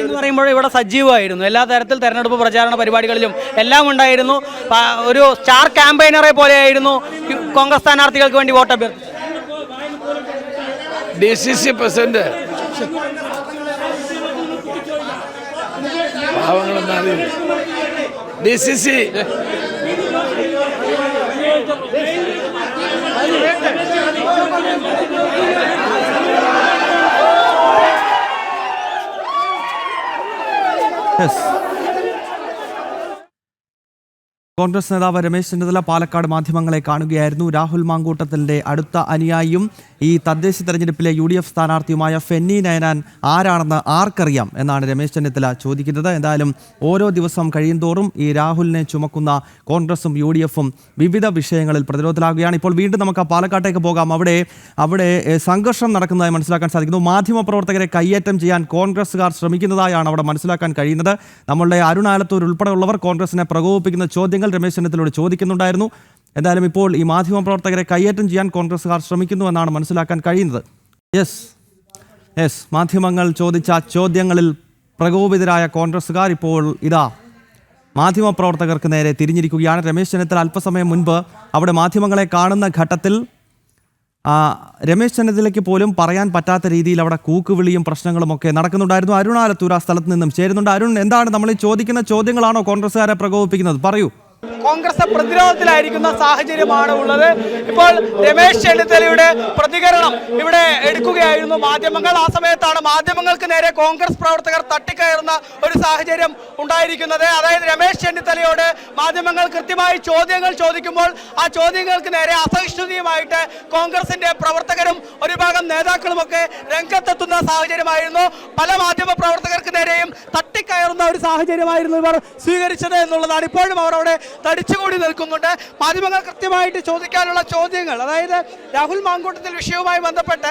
എന്ന് പറയുമ്പോൾ ഇവിടെ സജീവമായിരുന്നു. എല്ലാ തരത്തിൽ തെരഞ്ഞെടുപ്പ് പ്രചാരണ പരിപാടികളിലും എല്ലാം ഉണ്ടായിരുന്നു. ഒരു സ്റ്റാർ ക്യാമ്പയിനറെ പോലെയായിരുന്നു കോൺഗ്രസ് സ്ഥാനാർത്ഥികൾക്ക് വേണ്ടി വോട്ട് അഭ്യർത്ഥിച്ചത്. DCC പ്രസിഡന്റ് പാവങ്ങളൊന്നും അറിയില്ല. DCC കോൺഗ്രസ് നേതാവ് രമേശ് ചെന്നിത്തല പാലക്കാട് മാധ്യമങ്ങളെ കാണുകയായിരുന്നു. രാഹുൽ മാങ്കൂട്ടത്തിൻ്റെ അടുത്ത അനുയായിയും ഈ തദ്ദേശ തെരഞ്ഞെടുപ്പിലെ UDF സ്ഥാനാർത്ഥിയുമായ ഫെന്നി നയനാൻ ആരാണെന്ന് ആർക്കറിയാം എന്നാണ് രമേശ് ചെന്നിത്തല ചോദിക്കുന്നത്. എന്തായാലും ഓരോ ദിവസം കഴിയുന്തോറും ഈ രാഹുലിനെ ചുമക്കുന്ന കോൺഗ്രസും UDFും വിവിധ വിഷയങ്ങളിൽ പ്രതിരോധത്തിലാകുകയാണ്. ഇപ്പോൾ വീണ്ടും നമുക്ക് പാലക്കാട്ടേക്ക് പോകാം. അവിടെ സംഘർഷം നടക്കുന്നതായി മനസ്സിലാക്കാൻ സാധിക്കുന്നു. മാധ്യമപ്രവർത്തകരെ കയ്യേറ്റം ചെയ്യാൻ കോൺഗ്രസ്സുകാർ ശ്രമിക്കുന്നതായാണ് അവിടെ മനസ്സിലാക്കാൻ കഴിയുന്നത്. നമ്മളുടെ അരുൺ ആലത്തൂർ ഉൾപ്പെടെയുള്ളവർ കോൺഗ്രസിനെ പ്രകോപിപ്പിക്കുന്ന ചോദ്യങ്ങൾ രമേശ് ചെന്നിത്തലയോട് ചോദിക്കുന്നുണ്ടായിരുന്നു. എന്തായാലും ഇപ്പോൾ ഈ മാധ്യമപ്രവർത്തകരെ കയ്യേറ്റം ചെയ്യാൻ കോൺഗ്രസ്സുകാർ ശ്രമിക്കുന്നു എന്നാണ് മനസ്സിലാക്കാൻ കഴിയുന്നത്. യെസ് മാധ്യമങ്ങൾ ചോദിച്ച ചോദ്യങ്ങളിൽ പ്രകോപിതരായ കോൺഗ്രസ്സുകാർ ഇപ്പോൾ ഇതാ മാധ്യമപ്രവർത്തകർക്ക് നേരെ തിരിഞ്ഞിരിക്കുകയാണ്. രമേശ് ചെന്നിത്തല അല്പസമയം മുൻപ് അവിടെ മാധ്യമങ്ങളെ കാണുന്ന ഘട്ടത്തിൽ രമേശ് ചെന്നിത്തലയ്ക്ക് പോലും പറയാൻ പറ്റാത്ത രീതിയിൽ അവിടെ കൂക്കുവിളിയും പ്രശ്നങ്ങളുമൊക്കെ നടക്കുന്നുണ്ടായിരുന്നു. അരുൺ ആലത്തൂർ ആ സ്ഥലത്ത് നിന്നും ചേരുന്നുണ്ട്. അരുൺ, എന്താണ് നമ്മൾ ഈ ചോദിക്കുന്ന ചോദ്യങ്ങളാണോ കോൺഗ്രസ്സുകാരെ പ്രകോപിപ്പിക്കുന്നത്? പറയൂ. കോൺഗ്രസ് പ്രതിരോധത്തിലായിരിക്കുന്ന സാഹചര്യമാണ് ഉള്ളത്. ഇപ്പോൾ രമേശ് ചെന്നിത്തലയുടെ പ്രതികരണം ഇവിടെ എടുക്കുകയായിരുന്നു മാധ്യമങ്ങൾ. ആ സമയത്താണ് മാധ്യമങ്ങൾക്ക് നേരെ കോൺഗ്രസ് പ്രവർത്തകർ തട്ടിക്കയറുന്ന ഒരു സാഹചര്യം ഉണ്ടായിരിക്കുന്നത്. അതായത് രമേശ് ചെന്നിത്തലയോട് മാധ്യമങ്ങൾ കൃത്യമായി ചോദ്യങ്ങൾ ചോദിക്കുമ്പോൾ ആ ചോദ്യങ്ങൾക്ക് നേരെ അസഹിഷ്ണുതയുമായിട്ട് കോൺഗ്രസിന്റെ പ്രവർത്തകരും ഒരു ഭാഗം നേതാക്കളുമൊക്കെ രംഗത്തെത്തുന്ന സാഹചര്യമായിരുന്നു. പല മാധ്യമ പ്രവർത്തകർക്ക് നേരെയും തട്ടിക്കയറുന്ന ഒരു സാഹചര്യമായിരുന്നു ഇവർ സ്വീകരിച്ചത് എന്നുള്ളതാണ്. ഇപ്പോഴും അവർ അവിടെ തടിച്ചുകൂടി നിൽക്കുന്നുണ്ട്. മാധ്യമങ്ങൾ കൃത്യമായിട്ട് ചോദിക്കാനുള്ള ചോദ്യങ്ങൾ, അതായത് രാഹുൽ മാങ്കൂട്ടത്തിൽ വിഷയവുമായി ബന്ധപ്പെട്ട്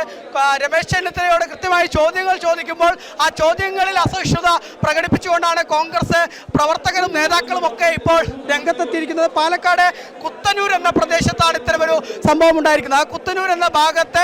രമേശ് ചെന്നിത്തലയോട് കൃത്യമായി ചോദ്യങ്ങൾ ചോദിക്കുമ്പോൾ ആ ചോദ്യങ്ങളിൽ അസഹിഷ്ണുത പ്രകടിപ്പിച്ചുകൊണ്ടാണ് കോൺഗ്രസ് പ്രവർത്തകരും നേതാക്കളും ഒക്കെ ഇപ്പോൾ രംഗത്തെത്തിയിരിക്കുന്നത്. പാലക്കാട് കുത്തന്നൂർ എന്ന പ്രദേശത്താണ് ഇത്തരമൊരു സംഭവം ഉണ്ടായിരിക്കുന്നത്. ആ കുത്തന്നൂർ എന്ന ഭാഗത്ത്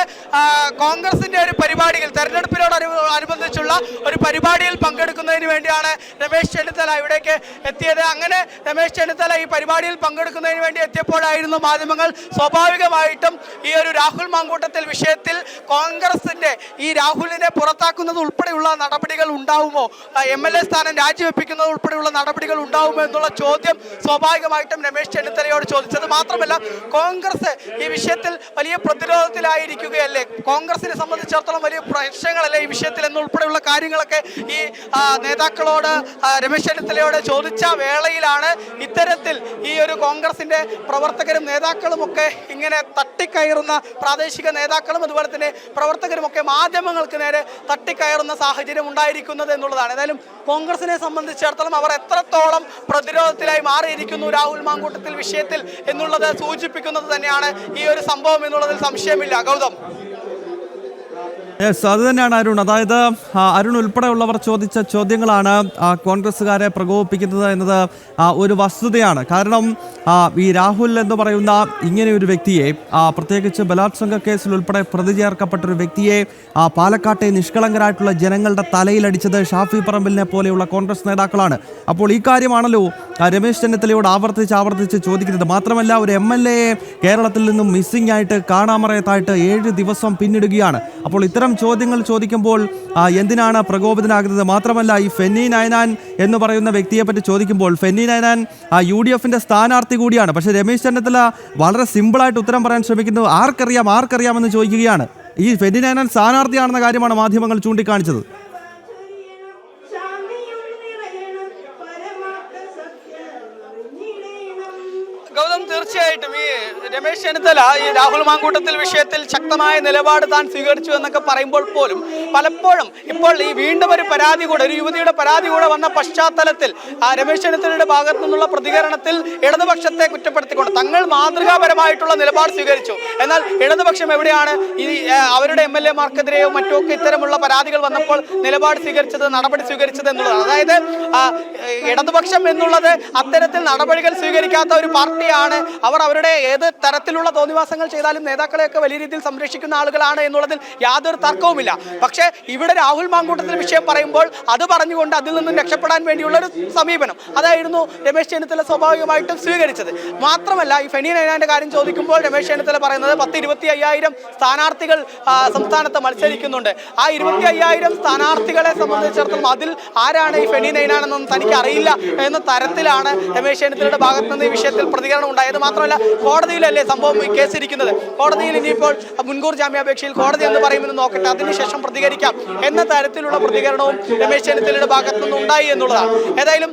കോൺഗ്രസിന്റെ ഒരു പരിപാടിയിൽ, തെരഞ്ഞെടുപ്പിനോടനുബന്ധിച്ചുള്ള ഒരു പരിപാടിയിൽ പങ്കെടുക്കുന്നതിന് വേണ്ടിയാണ് രമേശ് ചെന്നിത്തല ഇവിടേക്ക് എത്തിയത്. അങ്ങനെ രമേശ് ചെന്നിത്തല ഈ പരിപാടിയിൽ പങ്കെടുക്കുന്നതിന് വേണ്ടി എത്തിയപ്പോഴായിരുന്നു മാധ്യമങ്ങൾ സ്വാഭാവികമായിട്ടും ഈ ഒരു രാഹുൽ മാങ്കൂട്ടത്തിൽ വിഷയത്തിൽ കോൺഗ്രസിന്റെ ഈ രാഹുലിനെ പുറത്താക്കുന്നത് ഉൾപ്പെടെയുള്ള നടപടികൾ ഉണ്ടാവുമോ, MLA സ്ഥാനം രാജിവെപ്പിക്കുന്നത് ഉൾപ്പെടെയുള്ള നടപടികൾ ഉണ്ടാവുമോ എന്നുള്ള ചോദ്യം സ്വാഭാവികമായിട്ടും രമേശ് ചെന്നിത്തലയോട് ചോദിച്ചത്. മാത്രമല്ല കോൺഗ്രസ് ഈ വിഷയത്തിൽ വലിയ പ്രതിരോധത്തിലായിരിക്കുകയല്ലേ, കോൺഗ്രസിനെ സംബന്ധിച്ചിടത്തോളം വലിയ പ്രശ്നങ്ങളല്ലേ ഈ വിഷയത്തിൽ എന്നുൾപ്പെടെയുള്ള കാര്യങ്ങളൊക്കെ ഈ നേതാക്കളോട് രമേശ് ചെന്നിത്തലയോട് ചോദിച്ച വേളയിലാണ് ഇത്തരത്തിൽ ഈ ഒരു കോൺഗ്രസിന്റെ പ്രവർത്തകരും നേതാക്കളും ഒക്കെ ഇങ്ങനെ തട്ടിക്കയറുന്ന, പ്രാദേശിക നേതാക്കളും അതുപോലെ തന്നെ പ്രവർത്തകരുമൊക്കെ മാധ്യമങ്ങൾക്ക് നേരെ തട്ടിക്കയറുന്ന സാഹചര്യം ഉണ്ടായിരിക്കുന്നത് എന്നുള്ളതാണ്. ഏതായാലും കോൺഗ്രസിനെ സംബന്ധിച്ചിടത്തോളം അവർ എത്രത്തോളം പ്രതിരോധത്തിലായി മാറിയിരിക്കുന്നു രാഹുൽ മാങ്കൂട്ടത്തിൽ വിഷയത്തിൽ എന്നുള്ളത് സൂചിപ്പിക്കുന്നത് തന്നെയാണ് ഈ ഒരു സംഭവം എന്നുള്ളതിൽ സംശയമില്ല. ഗൗതം. അത് തന്നെയാണ് അരുൺ. അതായത് അരുൺ ഉൾപ്പെടെയുള്ളവർ ചോദിച്ച ചോദ്യങ്ങളാണ് കോൺഗ്രസ്സുകാരെ പ്രകോപിപ്പിക്കുന്നത് എന്നത് ഒരു വസ്തുതയാണ്. കാരണം ഈ രാഹുൽ എന്ന് പറയുന്ന ഇങ്ങനെ ഒരു വ്യക്തിയെ, പ്രത്യേകിച്ച് ബലാത്സംഗ കേസിൽ ഉൾപ്പെടെ പ്രതി ചേർക്കപ്പെട്ടൊരു വ്യക്തിയെ പാലക്കാട്ടെ നിഷ്കളങ്കരായിട്ടുള്ള ജനങ്ങളുടെ തലയിലടിച്ചത് ഷാഫി പറമ്പിലിനെ പോലെയുള്ള കോൺഗ്രസ് നേതാക്കളാണ്. അപ്പോൾ ഈ കാര്യമാണല്ലോ രമേശ് ചെന്നിത്തലയോട് ആവർത്തിച്ച് ചോദിക്കുന്നത്. മാത്രമല്ല, ഒരു MLA കേരളത്തിൽ നിന്നും മിസ്സിംഗ് ആയിട്ട്, കാണാമറയത്തായിട്ട് 7 ദിവസം പിന്നിടുകയാണ്. അപ്പോൾ ഇത്തരം ചോദ്യങ്ങൾ ചോദിക്കുമ്പോൾ എന്തിനാണ് പ്രകോപിതനാകുന്നത്? മാത്രമല്ല, ഈ ഫെന്നി നയനാൻ എന്ന് പറയുന്ന വ്യക്തിയെ പറ്റി ചോദിക്കുമ്പോൾ, ഫെന്നി നയനാൻ UDFന്റെ സ്ഥാനാർത്ഥി കൂടിയാണ്. പക്ഷേ രമേശ് ചെന്നിത്തല വളരെ സിമ്പിളായിട്ട് ഉത്തരം പറയാൻ ശ്രമിക്കുന്നത് ആർക്കറിയാമെന്ന് ചോദിക്കുകയാണ്. ഈ ഫെന്നി നയനാൻ സ്ഥാനാർത്ഥിയാണെന്ന കാര്യമാണ് മാധ്യമങ്ങൾ ചൂണ്ടിക്കാണിച്ചത്. ഗൗതം, തീർച്ചയായിട്ടും ഈ രമേശ് ചെന്നിത്തല ഈ രാഹുൽ മാങ്കൂട്ടത്തിൽ വിഷയത്തിൽ ശക്തമായ നിലപാട് താൻ സ്വീകരിച്ചു എന്നൊക്കെ പറയുമ്പോൾ പോലും പലപ്പോഴും ഇപ്പോൾ ഈ വീണ്ടും ഒരു പരാതി കൂടെ, ഒരു യുവതിയുടെ പരാതി കൂടെ വന്ന പശ്ചാത്തലത്തിൽ രമേശ് ചെന്നിത്തലയുടെ ഭാഗത്തു നിന്നുള്ള പ്രതികരണത്തിൽ ഇടതുപക്ഷത്തെ കുറ്റപ്പെടുത്തിക്കൊണ്ട് തങ്ങൾ മാതൃകാപരമായിട്ടുള്ള നിലപാട് സ്വീകരിച്ചു. എന്നാൽ ഇടതുപക്ഷം എവിടെയാണ് ഈ അവരുടെ MLA മാർക്കെതിരെയോ മറ്റൊക്കെ ഇത്തരമുള്ള പരാതികൾ വന്നപ്പോൾ നിലപാട് സ്വീകരിച്ചത്, നടപടി സ്വീകരിച്ചത് എന്നുള്ളതാണ്. അതായത് ഇടതുപക്ഷം എന്നുള്ളത് അത്തരത്തിൽ നടപടികൾ സ്വീകരിക്കാത്ത ഒരു പാർട്ടിയാണ്. അവർ അവരുടെ ഏത് തരത്തിലുള്ള തോന്നിവാസങ്ങൾ ചെയ്താലും നേതാക്കളെയൊക്കെ വലിയ രീതിയിൽ സംരക്ഷിക്കുന്ന ആളുകളാണ് എന്നുള്ളതിൽ യാതൊരു തർക്കവുമില്ല. പക്ഷേ ഇവിടെ രാഹുൽ മാങ്കൂട്ടത്തിൽ വിഷയം പറയുമ്പോൾ അത് പറഞ്ഞുകൊണ്ട് അതിൽ നിന്നും രക്ഷപ്പെടാൻ വേണ്ടിയുള്ള ഒരു സമീപനം അതായിരുന്നു രമേശ് ചെന്നിത്തല സ്വാഭാവികമായിട്ടും സ്വീകരിച്ചത്. മാത്രമല്ല ഈ ഫെനി നൈനാന്റെ കാര്യം ചോദിക്കുമ്പോൾ രമേശ് ചെന്നിത്തല പറയുന്നത് 10-25,000 സ്ഥാനാർത്ഥികൾ സംസ്ഥാനത്ത് മത്സരിക്കുന്നുണ്ട്. ആ 25,000 സ്ഥാനാർത്ഥികളെ സംബന്ധിച്ചിടത്തോളം അതിൽ ആരാണ് ഈ ഫെനി നൈനാണെന്നൊന്നും തനിക്ക് അറിയില്ല എന്ന തരത്തിലാണ് രമേശ് ചെന്നിത്തലയുടെ ഭാഗത്ത് നിന്ന് ഈ വിഷയത്തിൽ പ്രതികരണം ഉണ്ടായത്. മാത്രമല്ല കോടതിയിലല്ലേ സംഭവം കേസിരിക്കുന്നത്, കോടതിയിൽ ഇനിയിപ്പോൾ മുൻകൂർ ജാമ്യാപേക്ഷയിൽ കോടതി എന്ന് പറയുമെന്ന് നോക്കട്ടെ, അതിനുശേഷം പ്രതികരിക്കാം എന്ന തരത്തിലുള്ള പ്രതികരണവും രമേശ് ചെന്നിത്തലയുടെ ഭാഗത്തു നിന്ന് ഉണ്ടായി എന്നുള്ളതാണ്. ഏതായാലും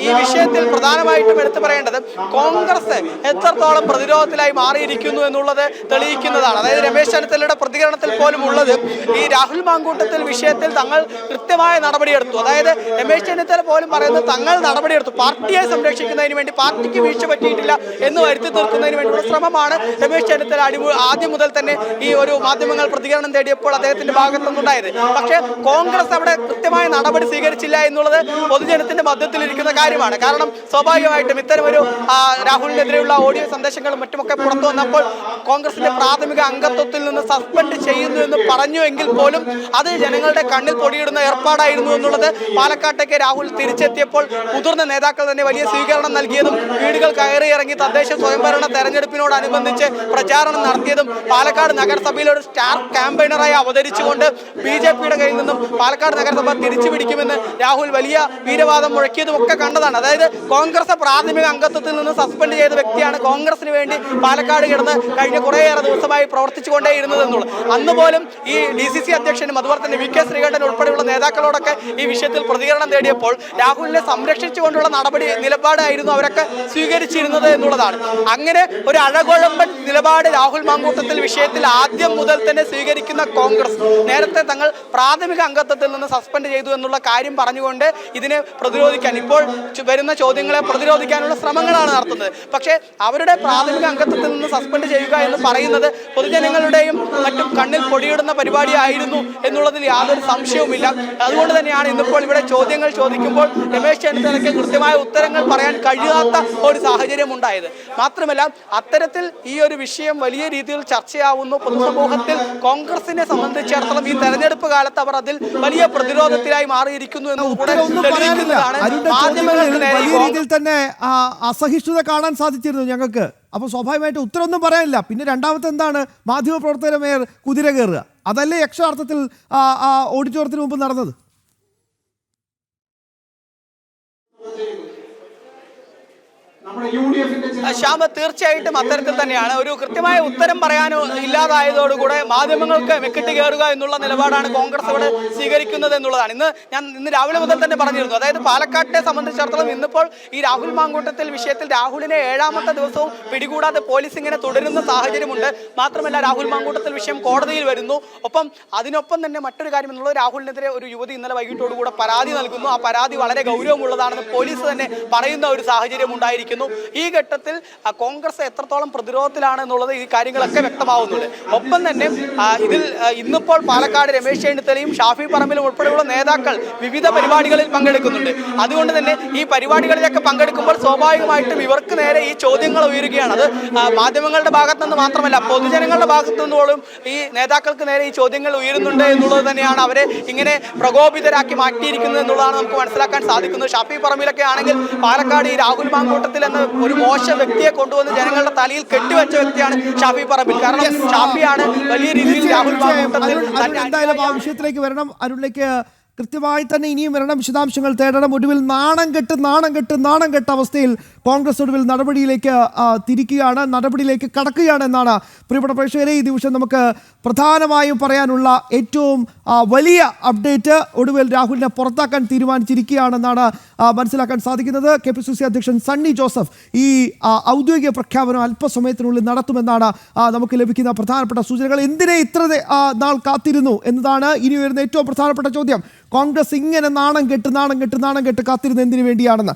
ഈ വിഷയത്തിൽ പ്രധാനമായിട്ടും എടുത്തു പറയേണ്ടത് കോൺഗ്രസ് എത്രത്തോളം പ്രതിരോധത്തിലായി മാറിയിരിക്കുന്നു എന്നുള്ളത് തെളിയിക്കുന്നതാണ്. അതായത് രമേശ് ചെന്നിത്തലയുടെ പ്രതികരണത്തിൽ പോലും ഉള്ളത് ഈ രാഹുൽ മാങ്കൂട്ടത്തിൽ വിഷയത്തിൽ തങ്ങൾ കൃത്യമായ നടപടിയെടുത്തു. അതായത് രമേശ് ചെന്നിത്തല പോലും പറയുന്നത് തങ്ങൾ നടപടിയെടുത്തു, പാർട്ടിയെ സംരക്ഷിക്കുന്നതിന് വേണ്ടി, പാർട്ടിക്ക് വീഴ്ച പറ്റിയിട്ടില്ല എന്ന് വരുത്തി തീർക്കുന്നതിന് വേണ്ടിയുള്ള ശ്രമമാണ് രമേശ് ചെന്നിത്തല ആദ്യം മുതൽ തന്നെ ഈ ഒരു മാധ്യമങ്ങൾ പ്രതികരണം തേടിയപ്പോൾ അദ്ദേഹത്തിന്റെ ഭാഗത്തുനിന്നുണ്ടായത്. പക്ഷേ കോൺഗ്രസ് അവിടെ കൃത്യമായ നടപടി സ്വീകരിച്ചില്ല എന്നുള്ളത് പൊതുജനത്തിന്റെ മധ്യത്തിലിരിക്കുന്ന കാര്യമാണ്. കാരണം സ്വാഭാവികമായിട്ടും ഇത്തരമൊരു രാഹുലിനെതിരെയുള്ള ഓഡിയോ സന്ദേശങ്ങളും മറ്റുമൊക്കെ പുറത്തു വന്നപ്പോൾ കോൺഗ്രസിന്റെ പ്രാഥമിക അംഗത്വത്തിൽ നിന്ന് സസ്പെൻഡ് ചെയ്യുന്നു എന്ന് പറഞ്ഞുവെങ്കിൽ പോലും അത് ജനങ്ങളുടെ കണ്ണിൽ പൊടിയിടുന്ന ഏർപ്പാടായിരുന്നു എന്നുള്ളത് പാലക്കാട്ടേക്ക് രാഹുൽ തിരിച്ചെത്തിയപ്പോൾ മുതിർന്ന നേതാക്കൾ തന്നെ വലിയ സ്വീകരണം നൽകിയതും വീടുകൾ കയറിയിറങ്ങി തദ്ദേശ സ്വയംഭരണ തെരഞ്ഞെടുപ്പിനോടനുബന്ധിച്ച് പ്രചാരണം നടത്തിയതും പാലക്കാട് നഗരസഭയിൽ ഒരു സ്റ്റാർ ക്യാമ്പയിനറായി അവതരിച്ചുകൊണ്ട് BJPയുടെ കയ്യിൽ നിന്നും പാലക്കാട് നഗരസഭ തിരിച്ചു പിടിക്കുമെന്ന് രാഹുൽ വലിയ വീരവാദം മുഴക്കിയതും ഒക്കെ കണ്ടതാണ്. അതായത് കോൺഗ്രസ് പ്രാഥമിക അംഗത്വത്തിൽ നിന്ന് സസ്പെൻഡ് ചെയ്ത വ്യക്തിയാണ് കോൺഗ്രസിന് വേണ്ടി പാലക്കാട് കിടന്ന് കഴിഞ്ഞ കുറേയേറെ ദിവസമായി പ്രവർത്തിച്ചുകൊണ്ടേയിരുന്നത് എന്നുള്ളത്. അന്ന് പോലും ഈ DCC അധ്യക്ഷനും അതുപോലെ തന്നെ VK ശ്രീകണ്ഠൻ ഉൾപ്പെടെയുള്ള നേതാക്കളോടൊക്കെ ഈ വിഷയത്തിൽ പ്രതികരണം തേടിയപ്പോൾ രാഹുലിനെ സംരക്ഷിച്ചുകൊണ്ടുള്ള നിലപാടായിരുന്നു അവരൊക്കെ സ്വീകരിച്ചിരുന്നത് എന്നുള്ളതാണ്. അങ്ങനെ ഒരു അഴകുഴമ്പൻ നിലപാട് രാഹുൽ മാങ്കൂട്ടത്തിൽ വിഷയത്തിൽ ആദ്യം മുതൽ തന്നെ സ്വീകരിക്കുന്ന കോൺഗ്രസ് നേരത്തെ തങ്ങൾ പ്രാഥമിക അംഗത്വത്തിൽ നിന്ന് സസ്പെൻഡ് ചെയ്തു എന്നുള്ള കാര്യം പറഞ്ഞുകൊണ്ട് ഇതിനെ പ്രതിരോധിക്കാൻ, ഇപ്പോൾ വരുന്ന ചോദ്യങ്ങളെ പ്രതിരോധിക്കാനുള്ള ശ്രമങ്ങളാണ് നടത്തുന്നത്. പക്ഷേ അവരുടെ പ്രാഥമിക അംഗത്വത്തിൽ നിന്ന് സസ്പെൻഡ് ചെയ്യുക എന്ന് പറയുന്നത് പൊതുജനങ്ങളുടെയും മറ്റും കണ്ണിൽ പൊടിയിടുന്ന പരിപാടിയായിരുന്നു എന്നുള്ളതിൽ യാതൊരു സംശയവുമില്ല. അതുകൊണ്ട് തന്നെയാണ് ഇന്നിപ്പോൾ ഇവിടെ ചോദ്യങ്ങൾ ചോദിക്കുമ്പോൾ രമേശ് ചെന്നിത്തലയ്ക്ക് കൃത്യമായ ഉത്തരങ്ങൾ പറയാൻ കഴിയാത്ത ഒരു സാഹചര്യം ഉണ്ടായത്. മാത്രമല്ല അത്തരത്തിൽ ഈ ഒരു വിഷയം വലിയ രീതിയിൽ ചർച്ചയാവുന്നു പൊതുസമൂഹത്തിൽ. കോൺഗ്രസിനെ സംബന്ധിച്ചിടത്തോളം ഈ തെരഞ്ഞെടുപ്പ് കാലത്ത് അവർ അതിൽ വലിയ പ്രതിരോധത്തിലായി മാറിയിരിക്കുന്നു എന്ന് കൂടെ തെളിയിക്കുന്നതാണ്. വലിയ രീതിയിൽ തന്നെ അസഹിഷ്ണുത കാണാൻ സാധിച്ചിരുന്നു ഞങ്ങൾക്ക്. അപ്പോൾ സ്വാഭാവികമായിട്ട് ഉത്തരവൊന്നും പറയാനില്ല. പിന്നെ രണ്ടാമത്തെ എന്താണ്, മാധ്യമപ്രവർത്തകരെ മേയർ കുതിര കയറുക, അതല്ലേ യക്ഷാർത്ഥത്തിൽ ഓഡിറ്റോറിയത്തിന് മുമ്പ് നടന്നത്. ശ്യാമ, തീർച്ചയായിട്ടും അത്തരത്തിൽ തന്നെയാണ്. ഒരു കൃത്യമായ ഉത്തരം പറയാനോ ഇല്ലാതായതോടുകൂടെ മാധ്യമങ്ങൾക്ക് മെക്കിട്ട് കയറുക എന്നുള്ള നിലപാടാണ് കോൺഗ്രസ് ഇവിടെ സ്വീകരിക്കുന്നത് എന്നുള്ളതാണ്. ഇന്ന് രാവിലെ മുതൽ തന്നെ പറഞ്ഞിരുന്നു. അതായത് പാലക്കാട്ടെ സംബന്ധിച്ചിടത്തോളം ഇന്നിപ്പോൾ ഈ രാഹുൽ മാങ്കൂട്ടത്തിൽ വിഷയത്തിൽ രാഹുലിനെ 7ാമത്തെ ദിവസവും പിടികൂടാതെ പോലീസ് ഇങ്ങനെ തുടരുന്ന സാഹചര്യമുണ്ട്. മാത്രമല്ല രാഹുൽ മാങ്കൂട്ടത്തിൽ വിഷയം കോടതിയിൽ വരുന്നു. അതിനൊപ്പം തന്നെ മറ്റൊരു കാര്യം എന്നുള്ളത്, രാഹുലിനെതിരെ ഒരു യുവതി ഇന്നലെ വൈകിട്ടോടുകൂടെ പരാതി നൽകുന്നു. ആ പരാതി വളരെ ഗൗരവമുള്ളതാണെന്ന് പോലീസ് തന്നെ പറയുന്ന ഒരു സാഹചര്യം ഉണ്ടായിരിക്കുന്നു. ഈ ഘട്ടത്തിൽ കോൺഗ്രസ് എത്രത്തോളം പ്രതിരോധത്തിലാണ് എന്നുള്ളത് ഈ കാര്യങ്ങളൊക്കെ വ്യക്തമാവുന്നുണ്ട്. ഒപ്പം തന്നെ ഇതിൽ ഇന്നിപ്പോൾ പാലക്കാട് രമേശ് ചെന്നിത്തലയും ഷാഫി പറമ്പിലും ഉൾപ്പെടെയുള്ള നേതാക്കൾ വിവിധ പരിപാടികളിൽ പങ്കെടുക്കുന്നുണ്ട്. അതുകൊണ്ട് തന്നെ ഈ പരിപാടികളിലൊക്കെ പങ്കെടുക്കുമ്പോൾ സ്വാഭാവികമായിട്ടും ഇവർക്ക് നേരെ ഈ ചോദ്യങ്ങൾ ഉയരുകയാണ്. അത് മാധ്യമങ്ങളുടെ ഭാഗത്തു നിന്ന് മാത്രമല്ല, പൊതുജനങ്ങളുടെ ഭാഗത്തു നിന്നോളം ഈ നേതാക്കൾക്ക് നേരെ ഈ ചോദ്യങ്ങൾ ഉയരുന്നുണ്ട് എന്നുള്ളത് തന്നെയാണ് അവരെ ഇങ്ങനെ പ്രകോപിതരാക്കി മാറ്റിയിരിക്കുന്നത് എന്നുള്ളതാണ് നമുക്ക് മനസ്സിലാക്കാൻ സാധിക്കുന്നത്. ഷാഫി പറമ്പിലൊക്കെ ആണെങ്കിൽ പാലക്കാട് ഈ രാഹുൽ മാങ്കൂട്ടത്തിൽ എന്ന ഒരു മോശം വ്യക്തിയെ കൊണ്ടുവന്ന് ജനങ്ങളുടെ തലയിൽ കെട്ടിവെച്ച വ്യക്തിയാണ് ഷാഫി പറമ്പിൽ. കാരണം ഷാഫിയാണ് വലിയ രീതിയിൽ രാഹുൽ മാങ്കൂട്ടത്തിൽ. എന്തായാലും ആ വിഷയത്തിലേക്ക് വരണം. അരുണിലേക്ക് കൃത്യമായി തന്നെ ഇനിയും വരണം, വിശദാംശങ്ങൾ തേടണം. ഒടുവിൽ നാണം കെട്ട അവസ്ഥയിൽ കോൺഗ്രസ് ഒടുവിൽ നടപടിയിലേക്ക് തിരിക്കുകയാണ്, നടപടിയിലേക്ക് കടക്കുകയാണ് എന്നാണ് പ്രിയപ്പെട്ട പ്രേക്ഷകരെ ഈ ദിവസം നമുക്ക് പ്രധാനമായും പറയാനുള്ള ഏറ്റവും വലിയ അപ്ഡേറ്റ്. ഒടുവിൽ രാഹുലിനെ പുറത്താക്കാൻ തീരുമാനിച്ചിരിക്കുകയാണെന്നാണ് മനസ്സിലാക്കാൻ സാധിക്കുന്നത്. KPCC അധ്യക്ഷൻ സണ്ണി ജോസഫ് ഈ ഔദ്യോഗിക പ്രഖ്യാപനം അല്പസമയത്തിനുള്ളിൽ നടത്തുമെന്നാണ് നമുക്ക് ലഭിക്കുന്ന പ്രധാനപ്പെട്ട സൂചനകൾ. എന്തിനെ ഇത്ര നാൾ കാത്തിരുന്നു എന്നതാണ് ഇനി വരുന്ന ഏറ്റവും പ്രധാനപ്പെട്ട ചോദ്യം. കോൺഗ്രസ് ഇങ്ങനെ നാണം കെട്ട് കാത്തിരുന്നത് എന്തിനു വേണ്ടിയാണെന്ന്.